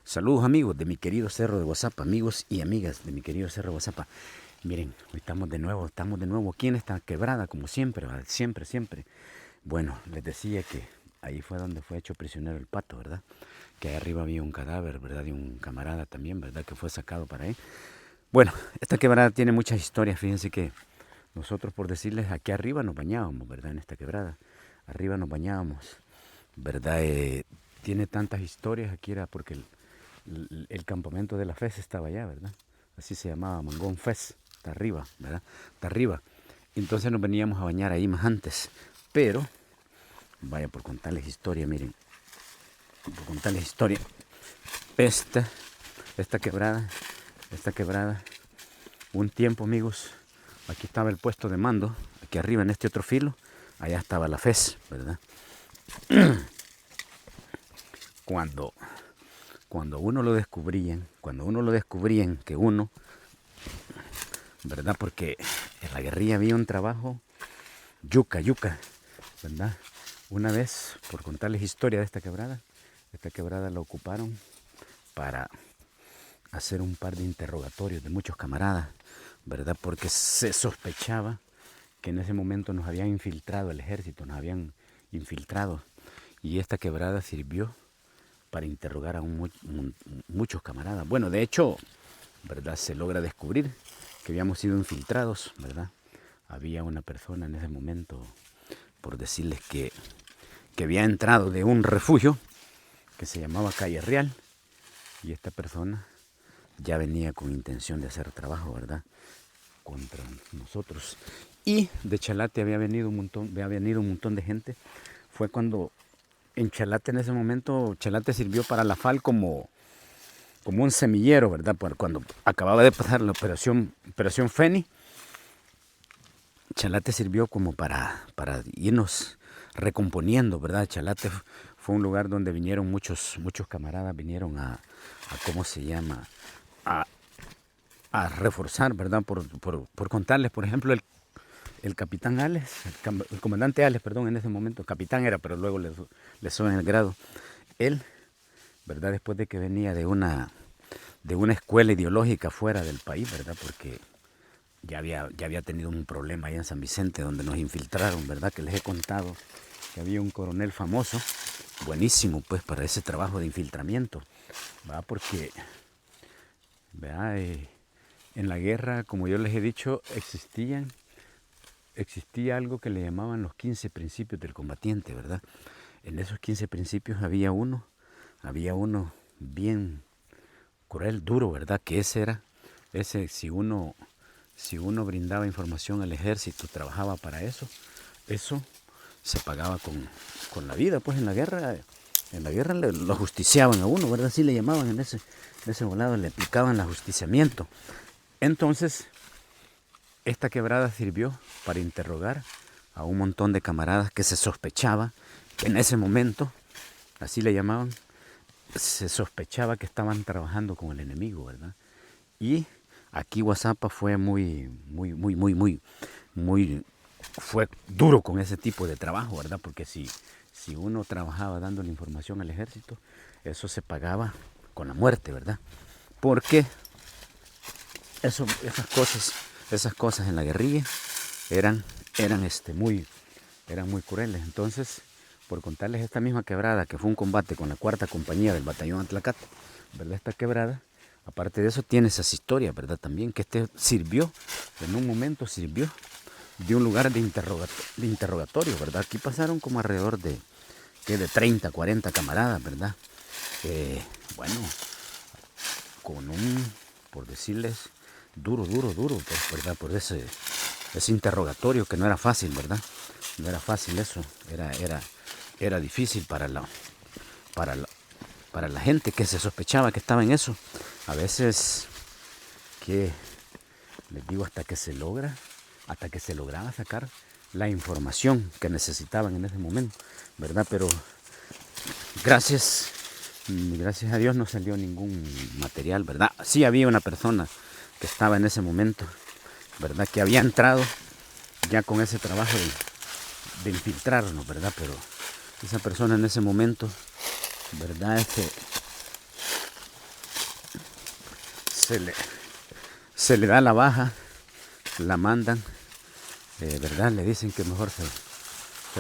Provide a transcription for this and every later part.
Saludos amigos de mi querido Cerro de Guazapa, amigos y amigas de mi querido Cerro de Guazapa. Miren, hoy estamos de nuevo aquí en esta quebrada, como siempre, ¿verdad? Siempre. Bueno, les decía que ahí fue donde fue hecho prisionero el pato, ¿verdad? Que ahí arriba había un cadáver, ¿verdad? De un camarada también, ¿verdad? Que fue sacado para ahí. Bueno, esta quebrada tiene muchas historias, fíjense que nosotros, por decirles, aquí arriba nos bañábamos, ¿verdad? En esta quebrada, arriba nos bañábamos, ¿verdad? Tiene tantas historias, aquí era porque el campamento de la FES estaba allá, ¿verdad? Así se llamaba, Mangón FES, está arriba, ¿verdad? Está arriba. Entonces nos veníamos a bañar ahí más antes, pero, vaya, por contarles historia, miren, por contarles historia, esta, esta quebrada, esta quebrada, un tiempo, amigos, aquí estaba el puesto de mando, aquí arriba en este otro filo, allá estaba la FES, ¿verdad? Cuando, cuando uno lo descubrían que uno, ¿verdad? Porque en la guerrilla había un trabajo yuca, ¿verdad? Una vez, por contarles historia de esta quebrada la ocuparon para hacer un par de interrogatorios de muchos camaradas, ¿verdad? Porque se sospechaba que en ese momento nos habían infiltrado el ejército, nos habían infiltrado. Y esta quebrada sirvió para interrogar a muchos camaradas. Bueno, de hecho, ¿verdad? Se logra descubrir que habíamos sido infiltrados, ¿verdad? Había una persona en ese momento, por decirles que había entrado de un refugio que se llamaba Calle Real, y esta persona ya venía con intención de hacer trabajo, ¿verdad? Contra nosotros. Y de Chalate había venido un montón de gente. Fue cuando en Chalate, en ese momento, Chalate sirvió para la FAL como un semillero, ¿verdad? Cuando acababa de pasar la operación Feni, Chalate sirvió como para irnos recomponiendo, ¿verdad? Chalate fue un lugar donde vinieron muchos camaradas, vinieron a ¿cómo se llama? A, a reforzar, ¿verdad? Por contarles, por ejemplo, el capitán Ales, el comandante Ales, perdón, en ese momento, capitán era, pero luego le suben el grado. Él, ¿verdad? Después de que venía de una escuela ideológica fuera del país, ¿verdad? Porque ya había tenido un problema allá en San Vicente donde nos infiltraron, ¿verdad? Que les he contado que había un coronel famoso, buenísimo pues para ese trabajo de infiltramiento, ¿verdad? Porque, ¿verdad? En la guerra, como yo les he dicho, existía algo que le llamaban los 15 principios del combatiente, ¿verdad? En esos 15 principios había uno bien cruel, duro, ¿verdad? Que ese si uno brindaba información al ejército, trabajaba para eso se pagaba con la vida, pues en la guerra lo justiciaban a uno, ¿verdad? Así le llamaban en ese volado, le aplicaban el ajusticiamiento. Entonces, esta quebrada sirvió para interrogar a un montón de camaradas que se sospechaba que en ese momento, así le llamaban, se sospechaba que estaban trabajando con el enemigo, ¿verdad? Y aquí Guazapa fue muy, fue duro con ese tipo de trabajo, ¿verdad? Porque si uno trabajaba dando la información al ejército, eso se pagaba con la muerte, ¿verdad? Porque esas cosas en la guerrilla eran muy crueles. Entonces, por contarles esta misma quebrada, que fue un combate con la 4ª compañía del batallón Atlacate, ¿verdad? Esta quebrada, aparte de eso, tiene esas historias, ¿verdad? También que en un momento sirvió de un lugar de interrogatorio, ¿verdad? Aquí pasaron como alrededor de 30, 40 camaradas, ¿verdad? Bueno, por decirles, duro, pues, ¿verdad? Por ese interrogatorio que no era fácil, ¿verdad? No era fácil eso, era difícil para la gente que se sospechaba que estaba en eso. A veces, que les digo, hasta que se lograba sacar la información que necesitaban en ese momento, ¿verdad? Pero gracias a Dios no salió ningún material, ¿verdad? Sí había una persona que estaba en ese momento, ¿verdad? Que había entrado ya con ese trabajo de infiltrarnos, ¿verdad? Pero esa persona en ese momento, ¿verdad? se le, se le da la baja, la mandan, ¿verdad? Le dicen que mejor se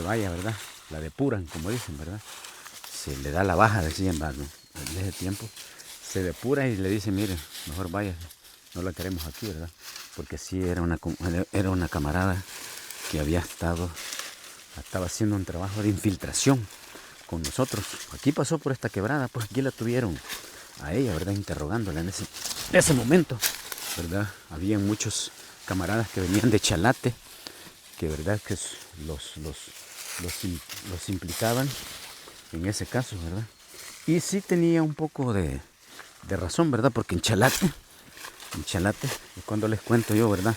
vaya, ¿verdad? La depuran, como dicen, ¿verdad? Se le da la baja, decían, ¿no? En ese tiempo se depura y le dicen, mire, mejor vaya, no la queremos aquí, ¿verdad? Porque sí era una camarada que estaba haciendo un trabajo de infiltración con nosotros. Aquí pasó por esta quebrada, pues aquí la tuvieron a ella, ¿verdad? Interrogándola en ese momento, ¿verdad? Habían muchos camaradas que venían de Chalate, que verdad que los implicaban en ese caso, ¿verdad? Y sí tenía un poco de razón, ¿verdad? Porque en Chalate, es cuando les cuento yo, ¿verdad?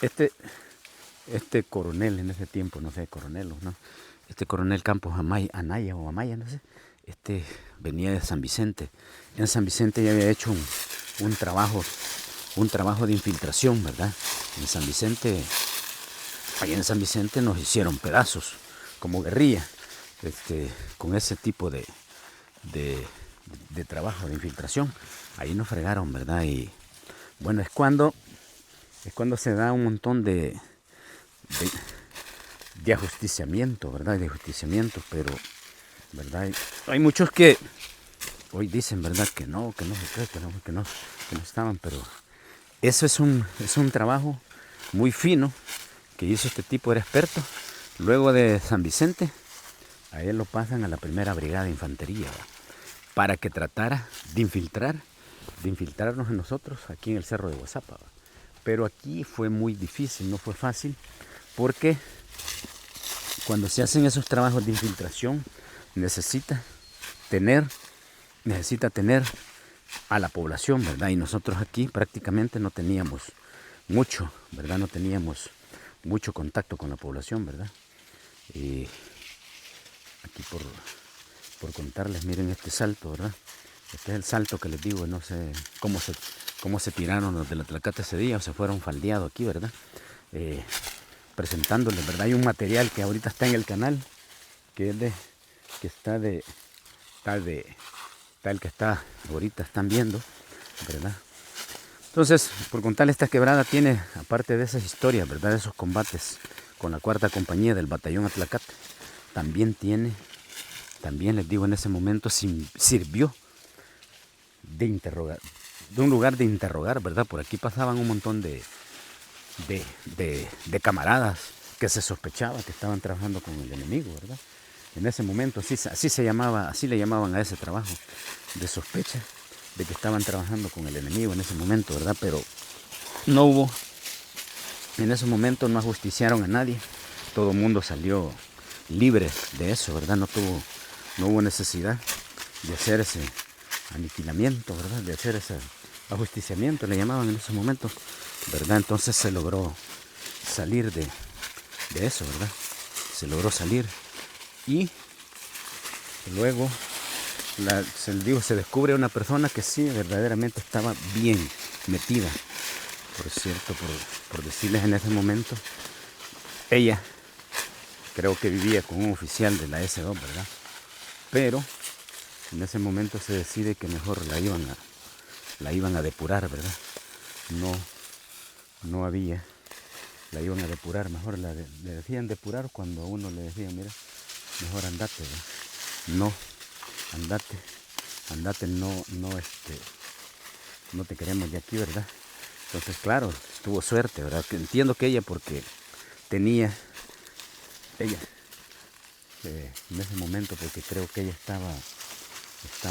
Este coronel en ese tiempo, no sé, coronel, ¿no? Este coronel Campos Anaya o Amaya, no sé, venía de San Vicente. En San Vicente ya había hecho un trabajo de infiltración, ¿verdad? En San Vicente, allá en San Vicente nos hicieron pedazos, como guerrilla, con ese tipo de trabajo de infiltración. Ahí nos fregaron, ¿verdad? Y bueno, es cuando se da un montón de ajusticiamiento, ¿verdad? De ajusticiamiento, pero, ¿verdad? Hay muchos que hoy dicen, ¿verdad? Que no se cree, que no estaban, pero eso es un trabajo muy fino que hizo este tipo, era experto. Luego de San Vicente, a él lo pasan a la primera brigada de infantería, ¿verdad? Para que tratara de infiltrarnos en nosotros aquí en el Cerro de Guazapa, ¿verdad? Pero aquí fue muy difícil, no fue fácil, porque cuando se hacen esos trabajos de infiltración necesita tener a la población, ¿verdad? Y nosotros aquí prácticamente no teníamos mucho, ¿verdad? No teníamos mucho contacto con la población, ¿verdad? Y aquí por contarles, miren este salto, ¿verdad? Este es el salto que les digo, no sé cómo se tiraron los de la Tlacata ese día, o se fueron faldeados aquí, ¿verdad? Presentándoles, ¿verdad? Hay un material que ahorita está en el canal, que es tal que está ahorita están viendo, ¿verdad? Entonces, por contarles, esta quebrada tiene, aparte de esas historias, ¿verdad? De esos combates con la 4ª compañía del batallón Atlacate, también les digo, en ese momento sirvió de un lugar de interrogar, ¿verdad? Por aquí pasaban un montón de camaradas que se sospechaba que estaban trabajando con el enemigo, ¿verdad? En ese momento así le llamaban a ese trabajo de sospecha de que estaban trabajando con el enemigo en ese momento, ¿verdad? Pero en ese momento no ajusticiaron a nadie, todo el mundo salió libre de eso, ¿verdad? No hubo necesidad de hacer ese aniquilamiento, ¿verdad? De hacer ese ajusticiamiento, le llamaban en ese momento, ¿verdad? Entonces se logró salir de eso, ¿verdad? Se logró salir y luego se descubre una persona que sí verdaderamente estaba bien metida. Por cierto, por decirles, en ese momento, ella creo que vivía con un oficial de la S2, ¿verdad? Pero en ese momento se decide que mejor la iban a depurar, ¿verdad? No había, la iban a depurar, mejor le decían depurar cuando a uno le decían, mira, mejor andate, ¿verdad? No, andate, no te queremos de aquí, ¿verdad? Entonces, claro, tuvo suerte, ¿verdad? Que entiendo que ella, porque ella, en ese momento, porque creo que ella estaba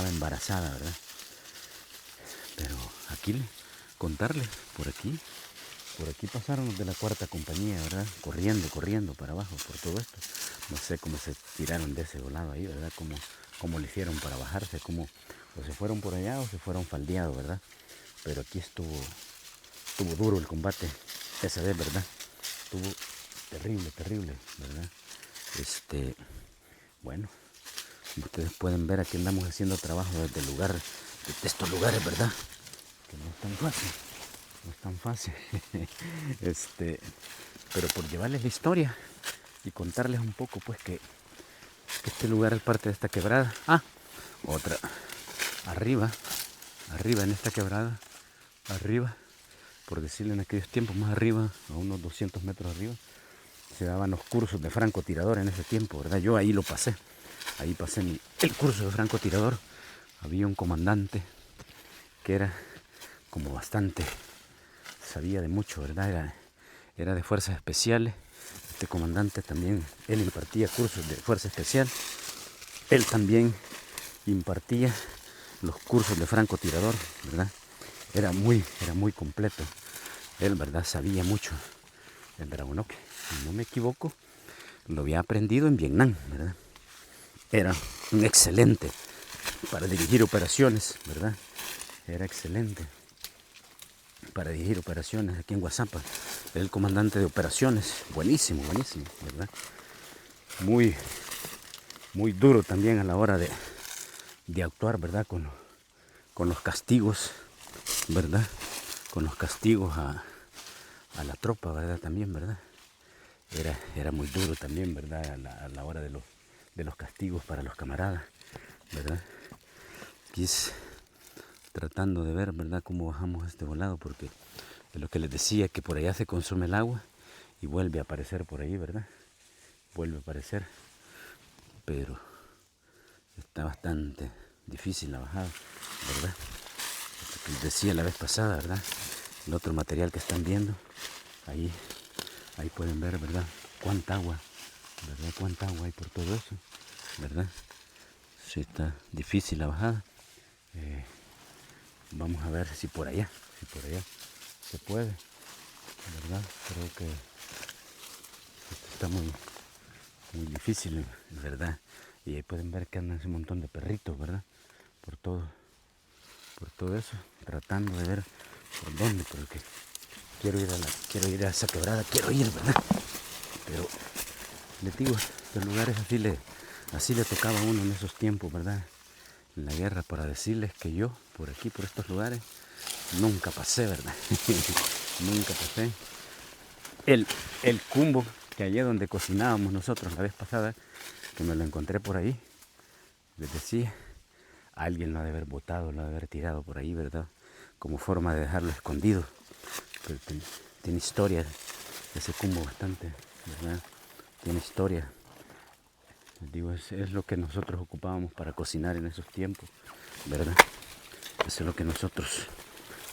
embarazada, ¿verdad? Pero aquí, contarles, por aquí pasaron los de la 4ª compañía, ¿verdad? Corriendo para abajo por todo esto. No sé cómo se tiraron de ese volado ahí, ¿verdad? Cómo le hicieron para bajarse, o se fueron por allá o se fueron faldeados, ¿verdad? Pero aquí estuvo duro el combate esa vez, ¿verdad? Estuvo terrible, ¿verdad? Bueno, ustedes pueden ver, aquí andamos haciendo trabajo desde estos lugares, ¿verdad? Que no es tan fácil, pero por llevarles la historia y contarles un poco, pues, que este lugar es parte de esta quebrada. Otra, arriba en esta quebrada, arriba, por decirle en aquellos tiempos, más arriba, a unos 200 metros arriba, se daban los cursos de francotirador en ese tiempo, ¿verdad? Yo ahí lo pasé, ahí pasé el curso de francotirador. Había un comandante que era como bastante, sabía de mucho, ¿verdad? Era de fuerzas especiales. Este comandante también, él impartía cursos de fuerza especial. Él también impartía los cursos de francotirador, ¿verdad? Era muy completo. Él, ¿verdad? Sabía mucho. El Dragonoque, si no me equivoco, lo había aprendido en Vietnam, ¿verdad? Era un excelente para dirigir operaciones, ¿verdad? Era excelente para dirigir operaciones aquí en Guazapa. Era el comandante de operaciones, buenísimo, buenísimo, ¿verdad? Muy duro también a la hora de actuar, ¿verdad? Con los castigos, ¿verdad? Con los castigos a la tropa, ¿verdad? También, ¿verdad? Era muy duro también, ¿verdad? A la hora de los castigos para los camaradas, ¿verdad? Quis tratando de ver, ¿verdad? Cómo bajamos este volado, porque es lo que les decía, que por allá se consume el agua y vuelve a aparecer por ahí, ¿verdad? Vuelve a aparecer, pero está bastante difícil la bajada, ¿verdad? Les decía la vez pasada, ¿verdad? El otro material que están viendo, ahí pueden ver, ¿verdad? Cuánta agua, ¿verdad? Cuánta agua hay por todo eso, ¿verdad? Sí, está difícil la bajada. Vamos a ver si por allá se puede, ¿verdad? Creo que esto está muy difícil, ¿verdad? Y ahí pueden ver que andan ese montón de perritos, ¿verdad? Por todo eso, tratando de ver por dónde, porque quiero ir a esa quebrada, ¿verdad? Pero les digo, los lugares así le tocaba a uno en esos tiempos, ¿verdad? En la guerra, para decirles que yo, por aquí, por estos lugares, nunca pasé, ¿verdad? Nunca pasé. El cumbo, que allá donde cocinábamos nosotros la vez pasada, que me lo encontré por ahí, les decía, alguien lo ha de haber botado, lo ha de haber tirado por ahí, ¿verdad? Como forma de dejarlo escondido. Pero tiene historia, ese cumbo bastante, ¿verdad? Tiene historia. Les digo, es lo que nosotros ocupábamos para cocinar en esos tiempos, ¿verdad? Eso es lo que nosotros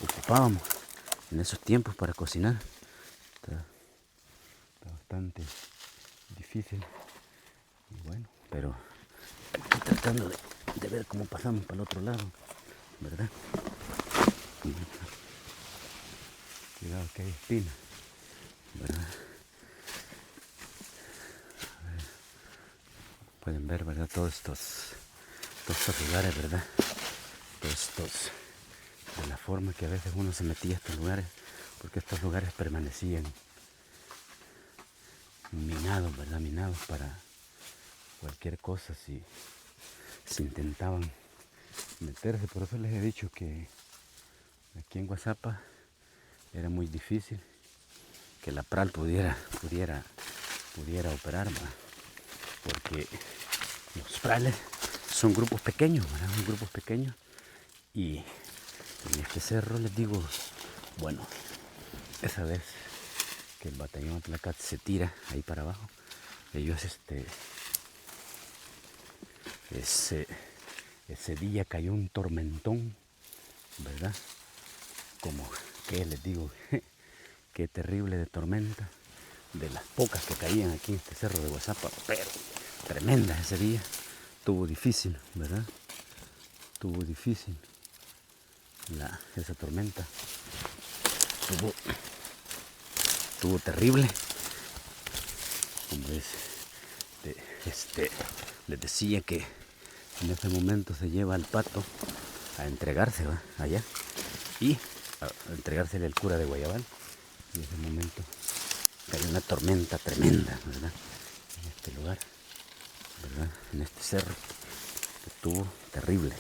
ocupábamos en esos tiempos para cocinar. Está bastante difícil. Y bueno, pero estoy tratando de ver cómo pasamos para el otro lado, ¿verdad? Cuidado que hay espinas, ¿verdad? Pueden ver, ¿verdad? Todos estos lugares, ¿verdad? Todos estos, de la forma que a veces uno se metía a estos lugares, porque estos lugares permanecían minados, ¿verdad? Minados para cualquier cosa si intentaban meterse. Por eso les he dicho que aquí en Guazapa era muy difícil que la PRAL pudiera operar, ¿verdad? Porque los PRALes son grupos pequeños, ¿verdad? Son grupos pequeños. Y en este cerro les digo, bueno, esa vez que el batallón Atlacat se tira ahí para abajo, ellos ese día cayó un tormentón, ¿verdad? Como que les digo, qué terrible de tormenta, de las pocas que caían aquí en este cerro de Guazapa, pero tremenda ese día. Estuvo difícil, ¿verdad? Estuvo difícil esa tormenta. Estuvo terrible. Como les decía que en ese momento se lleva al pato a entregarse, ¿va? Allá, y a entregársele al cura de Guayabal. Y en ese momento cayó una tormenta tremenda, ¿verdad? En este lugar, ¿verdad? En este cerro, que estuvo terrible.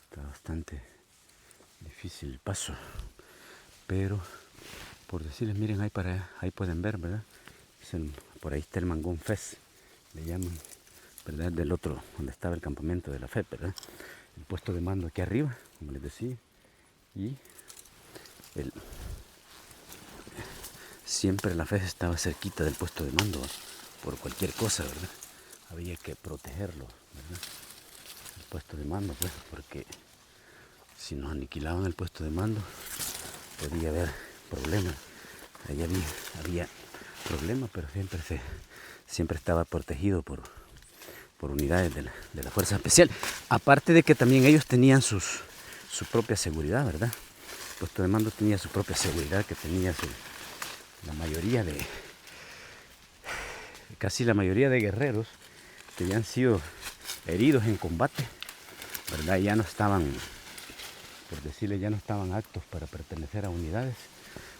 Está bastante difícil el paso, pero por decirles, miren, ahí pueden ver, ¿verdad? Por ahí está el Mangón Fez, le llaman, ¿verdad? Del otro, donde estaba el campamento de la FEP, ¿verdad? el puesto de mando aquí arriba, como les decía, y siempre la FES estaba cerquita del puesto de mando, por cualquier cosa, ¿verdad? Había que protegerlo, ¿verdad? El puesto de mando, pues, porque si nos aniquilaban el puesto de mando, podía haber problemas. Ahí había problemas, pero siempre estaba protegido por unidades de la Fuerza Especial. Aparte de que también ellos tenían su propia seguridad, ¿verdad? El puesto de mando tenía su propia seguridad, que tenía casi la mayoría de guerreros que habían sido heridos en combate, ¿verdad? Ya no estaban, por decirle, ya no estaban aptos para pertenecer a unidades.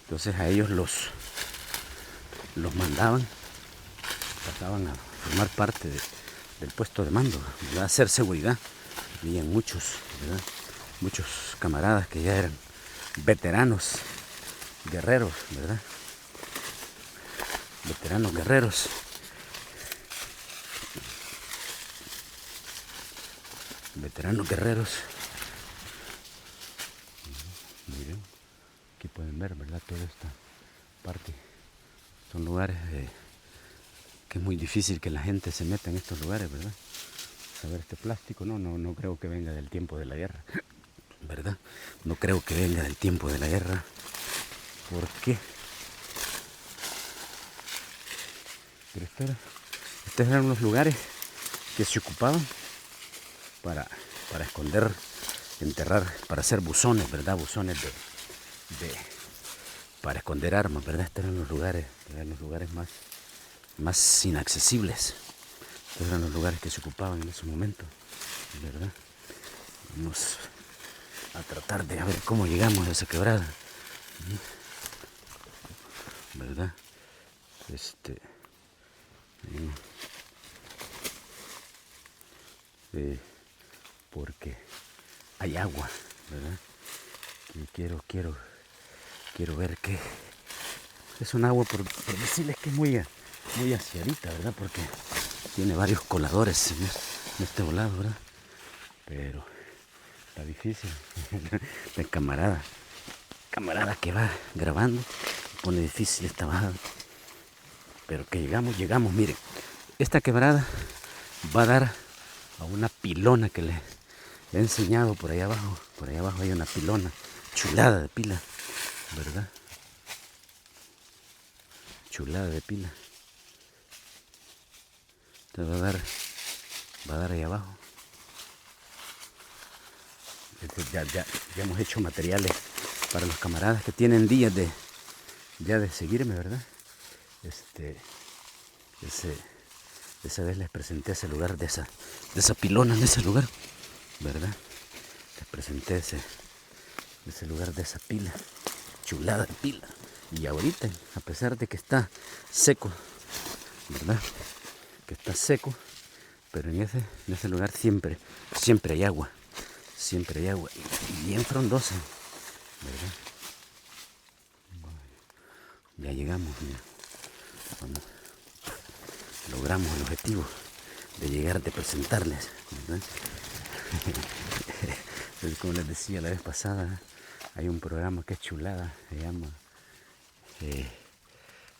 Entonces a ellos los mandaban, pasaban a formar parte del puesto de mando, ¿verdad? A hacer seguridad. Había muchos, ¿verdad? Muchos camaradas que ya eran veteranos guerreros, ¿verdad? Veteranos guerreros. Veteranos guerreros. Miren, aquí pueden ver, ¿verdad? Toda esta parte. Son lugares que es muy difícil que la gente se meta en estos lugares, ¿verdad? Saber este plástico, no creo que venga del tiempo de la guerra, ¿verdad? No creo que venga del tiempo de la guerra. ¿Por qué? Pero estos eran unos lugares que se ocupaban para esconder, enterrar, para hacer buzones, ¿verdad? Buzones para esconder armas, ¿verdad? Estos eran los lugares más inaccesibles. Estos eran los lugares que se ocupaban en ese momento, ¿verdad? Vamos a tratar de ver cómo llegamos a esa quebrada, ¿verdad? Porque hay agua, ¿verdad? Y quiero ver que es un agua, por decirles que es muy aciadita, ¿verdad? Porque tiene varios coladores en este volado, ¿verdad? Pero está difícil. El camarada que va grabando pone difícil esta bajada. Pero que llegamos, miren. Esta quebrada va a dar a una pilona que le he enseñado por allá abajo. Por allá abajo hay una pilona chulada de pila, ¿verdad? Chulada de pila. Te va a dar ahí abajo. Ya hemos hecho materiales para los camaradas que tienen días de seguirme, ¿verdad? Esa vez les presenté ese lugar de esa pilona, en ese lugar, ¿verdad? Les presenté ese lugar de esa pila, chulada de pila. Y ahorita, a pesar de que está seco, ¿verdad? Que está seco, pero en ese lugar siempre hay agua. Siempre hay agua. Y bien frondosa, ¿verdad? Ya llegamos, mira. Vamos. Logramos el objetivo de llegar, de presentarles, ¿verdad? Como les decía la vez pasada, hay un programa que es chulada,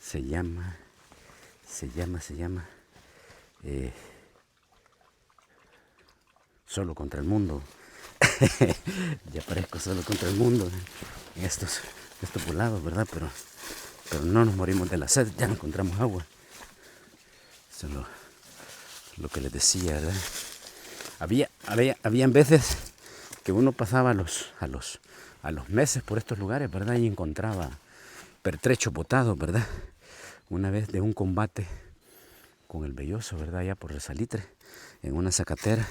se llama Solo contra el Mundo. Ya parezco solo contra el mundo en estos volados, ¿verdad? Pero no nos morimos de la sed, ya no encontramos agua. Eso es lo que les decía, ¿verdad? Habían veces que uno pasaba a los meses por estos lugares, ¿verdad? Y encontraba pertrechos botados, ¿verdad? Una vez de un combate con el Belloso, ¿verdad? Allá por el Salitre, en una zacatera,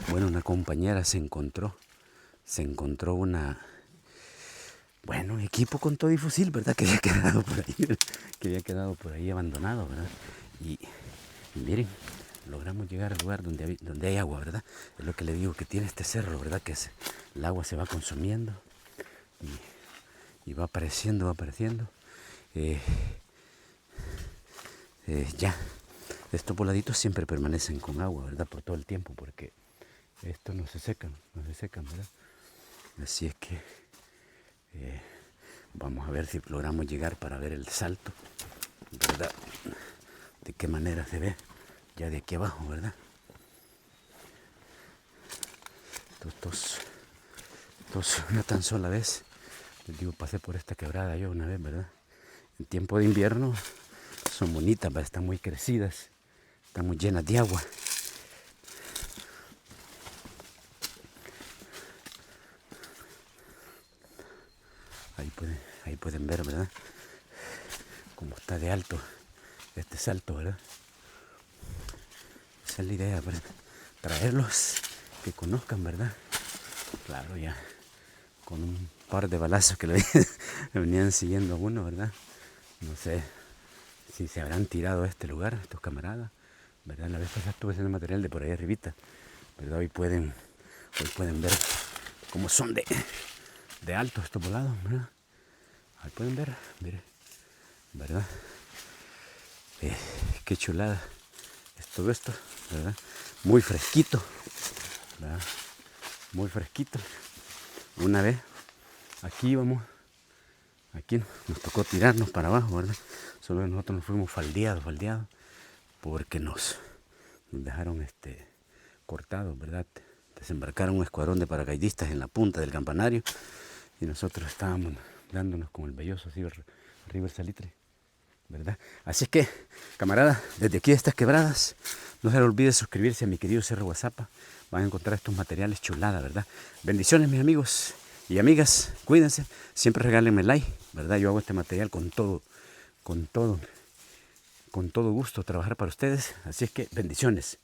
bueno, una compañera se encontró un equipo con todo y fusil, ¿verdad? Que había quedado por ahí abandonado, ¿verdad? Y miren, logramos llegar al lugar donde hay agua, ¿verdad? Es lo que le digo, que tiene este cerro, ¿verdad? Que el agua se va consumiendo y va apareciendo. Ya, estos voladitos siempre permanecen con agua, ¿verdad? Por todo el tiempo, porque Estos no se secan, ¿verdad? Así es que vamos a ver si logramos llegar para ver el salto, ¿verdad? De qué manera se ve ya de aquí abajo, ¿verdad? Estos una tan sola vez, les digo, pasé por esta quebrada yo una vez, ¿verdad? En tiempo de invierno son bonitas, ¿verdad? Están muy crecidas, están muy llenas de agua. Ahí pueden ver, ¿verdad? Cómo está de alto este salto, ¿verdad? Esa es la idea, para traerlos, que conozcan, ¿verdad? Claro, ya con un par de balazos que le venían siguiendo a uno, ¿verdad? No sé si se habrán tirado a este lugar, estos camaradas, ¿verdad? La vez pasada estuve haciendo material de por ahí arribita, ¿verdad? Hoy pueden ver cómo son de alto estos volados, ¿verdad? Ahí pueden ver, mire, ¿verdad? Qué chulada es todo esto, ¿verdad? Muy fresquito, ¿verdad? Muy fresquito. Una vez aquí nos tocó tirarnos para abajo, ¿verdad? Solo nosotros nos fuimos faldeados, porque nos dejaron cortados, ¿verdad? Desembarcaron un escuadrón de paracaidistas en la punta del campanario y nosotros estábamos dándonos con el belloso así arriba el salitre, ¿verdad? Así es que, camarada, desde aquí de estas quebradas, no se le olvide suscribirse a mi querido Cerro Guazapa. Van a encontrar estos materiales chulada, ¿verdad? Bendiciones, mis amigos y amigas. Cuídense. Siempre regálenme like, ¿verdad? Yo hago este material con todo gusto trabajar para ustedes. Así es que bendiciones.